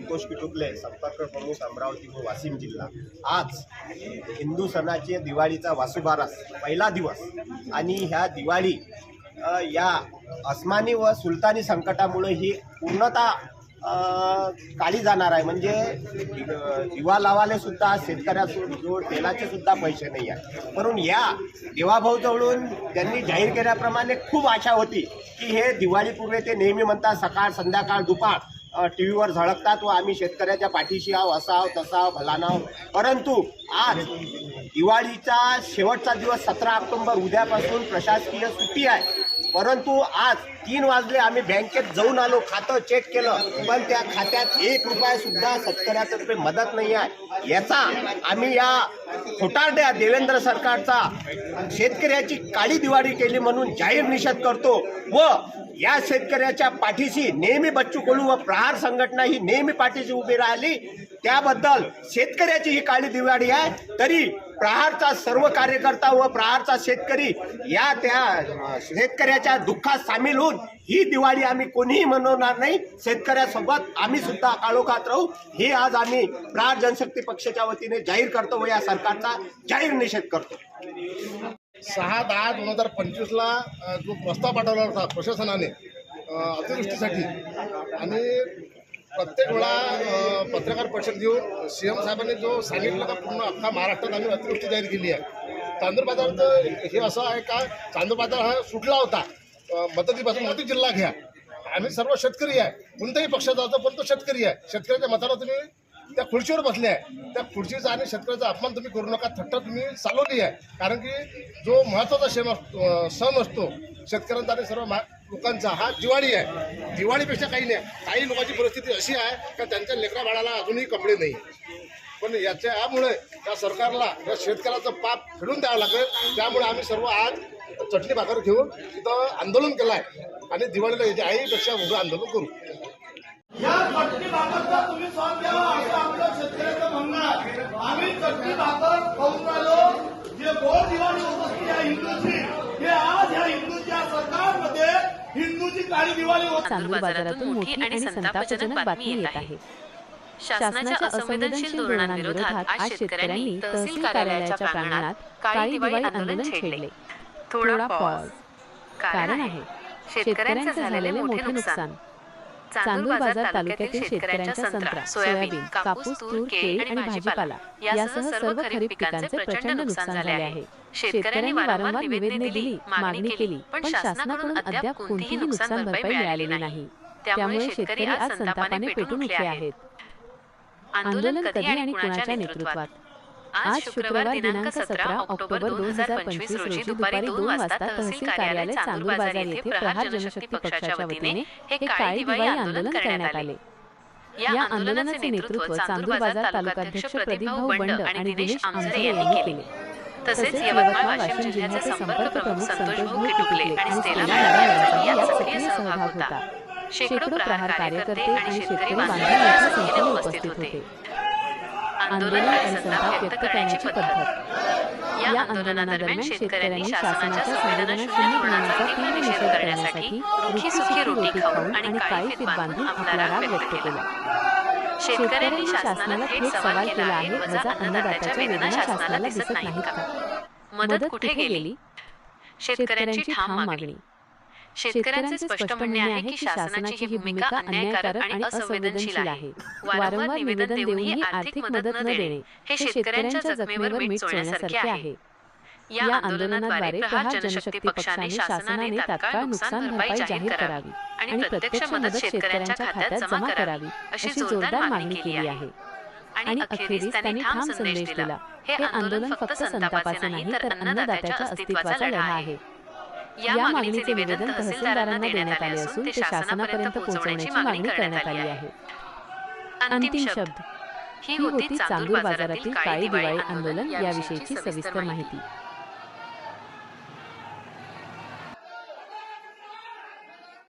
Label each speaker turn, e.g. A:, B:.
A: संतोष किटुकले, संपर्क प्रमुख अमरावती व वाशिम जिल्हा। आज हिंदू सणाचे दिवाळीचा वासुबारस पहिला दिवस आणि ह्या दिवाळी या अस्मानी व सुलतानी संकटामुळे ही पूर्णतः काळी जाणार आहे। म्हणजे दिवा लावाले सुद्धा शेतकऱ्याजवळ तेलाचे सुद्धा पैसे नाही आहे। म्हणून या देवाभाऊजवळून त्यांनी जाहीर केल्याप्रमाणे खूप आशा होती की हे दिवाळीपूर्वी ते नेहमी म्हणतात सकाळ संध्याकाळ दुपार टी व्हीवर झळकतात व आम्ही शेतकऱ्याच्या पाठीशी आहो, असा आहो तसा आहो भला नाव। परंतु आज दिवाळीचा शेवटचा दिवस 17 ऑक्टोबर, उद्यापासून प्रशासकीय सुट्टी आहे। परंतु आज 3 वाजले आम्ही बँकेत जाऊन आलो, खातं चेक केलं, पण त्या खात्यात 1 रुपया सुद्धा शेतकऱ्याचं रुपये मदत नाही आहे। याचा आम्ही या खोटारड्या देवेंद्र सरकारचा शेतकऱ्याची काळी दिवाळी केली म्हणून जाहीर निषेध करतो व या शेतकऱ्याच्या पाठीशी नेहमी बच्चू कडू व प्रहार संघटना ही नेहमी पाठीशी उभी राहिली। त्याबद्दल शेतकऱ्याची ही काळी दिवाळी आहे। तरी प्रहारचा सर्व कार्यकर्ता व प्रहारचा शेतकरी या त्या शेतकऱ्याच्या दुःखात सामील होऊन ही दिवाळी आम्ही कोणीही मनवणार नाही। शेतकऱ्यासोबत आम्ही सुद्धा काळोखात राहू, हे आज आम्ही प्रहार जनशक्ती पक्षाच्या वतीने जाहीर करतो व या सरकारचा जाहीर निषेध करतो।
B: 6/10/2025 जो प्रस्ताव पाठवला होता प्रशासनाने अतिवृष्टीसाठी आणि प्रत्येक वेळा पत्रकार परिषद घेऊन सीएम साहेबांनी जो सांगितलं का पूर्ण अख्खा महाराष्ट्रात आम्ही अतिवृष्टी जाहीर केली आहे। चांदूर बाजार तर हे असं आहे का चांदूर बाजार हा सुटला होता, मदतीपासून मदती जिल्हा घ्या। आम्ही सर्व शेतकरी आहे, कोणत्याही पक्षाचा होता पण तो शेतकरी आहे। शेतकऱ्याच्या मताला तुम्ही त्या खुर्चीवर बसले आहे, त्या खुर्चीचा आणि शेतकऱ्याचा अपमान तुम्ही करू नका, थट्टा तुम्ही चालवली आहे। कारण की जो महत्त्वाचा सण असतो शेतकऱ्यांचा आणि सर्व लोकांचा हा दिवाळी आहे। दिवाळीपेक्षा काही नाही। काही लोकांची परिस्थिती अशी आहे का त्यांच्या लेकरा बाळाला अजूनही कपडे नाही, पण यामुळे या सरकारला या शेतकऱ्याचं पाप फेडून द्यावं लागेल। त्यामुळे आम्ही सर्व आज चटणी भाकर घेऊन इथं आंदोलन केलं आहे आणि दिवाळीला याच्या आईपेक्षा मोठं आंदोलन करू।
C: या चटणी भाकरचा तुम्ही स्वाद घ्यावा असं आपलं शेतकऱ्याचं म्हणणं आहे। आम्ही चटणी भाकर खाऊन राहिलो, जे गोड दिवाळी होत असते या हिंदूची, हे आज ह्या हिंदूच्या सरकारमध्ये हिंदूची काळी दिवाळी होत।
D: चांदूर बाजारातून मोठी आणि संतापजनक बातमी येत आहे। शासनाच्या असंवेदनशील धोरणांविरोधात आज शेतकऱ्यांनी तहसील कार्यालयाच्या प्रांगणात काळी दिवाळी आंदोलन छेडले। थोडा पॉज, कारण आहे शेतकऱ्यांचे झालेले मोठे नुकसान। चांदूर बाजार तालुक्यातील शेतकऱ्यांच्या संत्रा, सोयाबीन, कापूस, तूर, केळी आणि भाजीपाला यासह सर्व खरीप पिकांचे प्रचंड नुकसान झाले आहे। शेतकऱ्यांनी वारंवार निवेदने दिली, मागणी केली, पण शासनाकडून अद्याप कोणतीही नुकसान भरपाई मिळालेली नाही। त्यामुळे शेतकरी आज संतापाने पेटून उठले आहेत। आंदोलन कधी आणि कुणाच्या नेतृत्वात? आज शुक्रवार दिनांक 17 ऑक्टोबर 2025 रोजी दुपारी 2 वाजता तहसील कार्यालय चांदूर बाजार येथे प्रहार जनशक्ती पक्षाच्या वतीने हे काळी दिवाळी आंदोलन करण्यात आले। या आंदोलनाचे नेतृत्व चांदूर बाजार तालुकाध्यक्ष प्रदीपभाऊ बंड आणि दिनेश आमसरे यांनी केले। तसेच यवतमाळ वाशिम जिल्ह्याचे संपर्क प्रमुख संतोषभाऊ किटुकले आणि स्टेला मॅडम यांचा सक्रिय सहभाग होता। शेकडो प्रहार कार्यकर्ते आणि शेतकरी बांधव मोठ्या संख्येने उपस्थित होते। आंदोलन आणि संताप व्यक्त करण्याची पद्धत। या आंदोलनादरम्यान शेतकऱ्यांनी शासनाच्या संवेदनाशून्य धोरणांचा तीव्र निषेध करण्यासाठी रुखी सुखी रोटी खाऊन आणि काळी फीत बांधून आपला राग व्यक्त केला। शेतकऱ्यांनी शासनाला थेट सवाल केला आहे, वजा अन्नदात्याच्या वेदना शासनाला दिसत नाहीत का? मदत कुठे गेली? शेतकऱ्यांची ठाम मागणी। शेतकऱ्यांचे स्पष्ट म्हणणे आहे की शासनाची ही भूमिका अन्यायकारक आणि असंवेदनशील आहे। वारंवार निवेदन देऊनही आर्थिक मदत न देणे हे शेतकऱ्यांच्या जखमेवर मीठ चोळण्यासारखे आहे। या आंदोलनाद्वारे प्रहार जनशक्ती पक्षाने शासनाने तात्काळ नुकसान भरपाई जाहीर करावी आणि प्रत्यक्ष मदत शेतकऱ्यांच्या खात्यात जमा करावी अशी जोरदार मागणी केली आहे। आणि अखेरीस त्यांनी ठाम संदेश दिला, हे आंदोलन फक्त संतापाचे नाही तर अन्नदात्याच्या अस्तित्वाचा लढा आहे। या मागणीचे निवेदन तहसीलदारांना देण्यात आले असून ते शासनापर्यंत पोहोचवण्याची मागणी करण्यात आली आहे। अंतिम शब्द ही होती चांदूर बाजारातील काळी दिवाळी आंदोलन याविषयीची सविस्तर माहिती।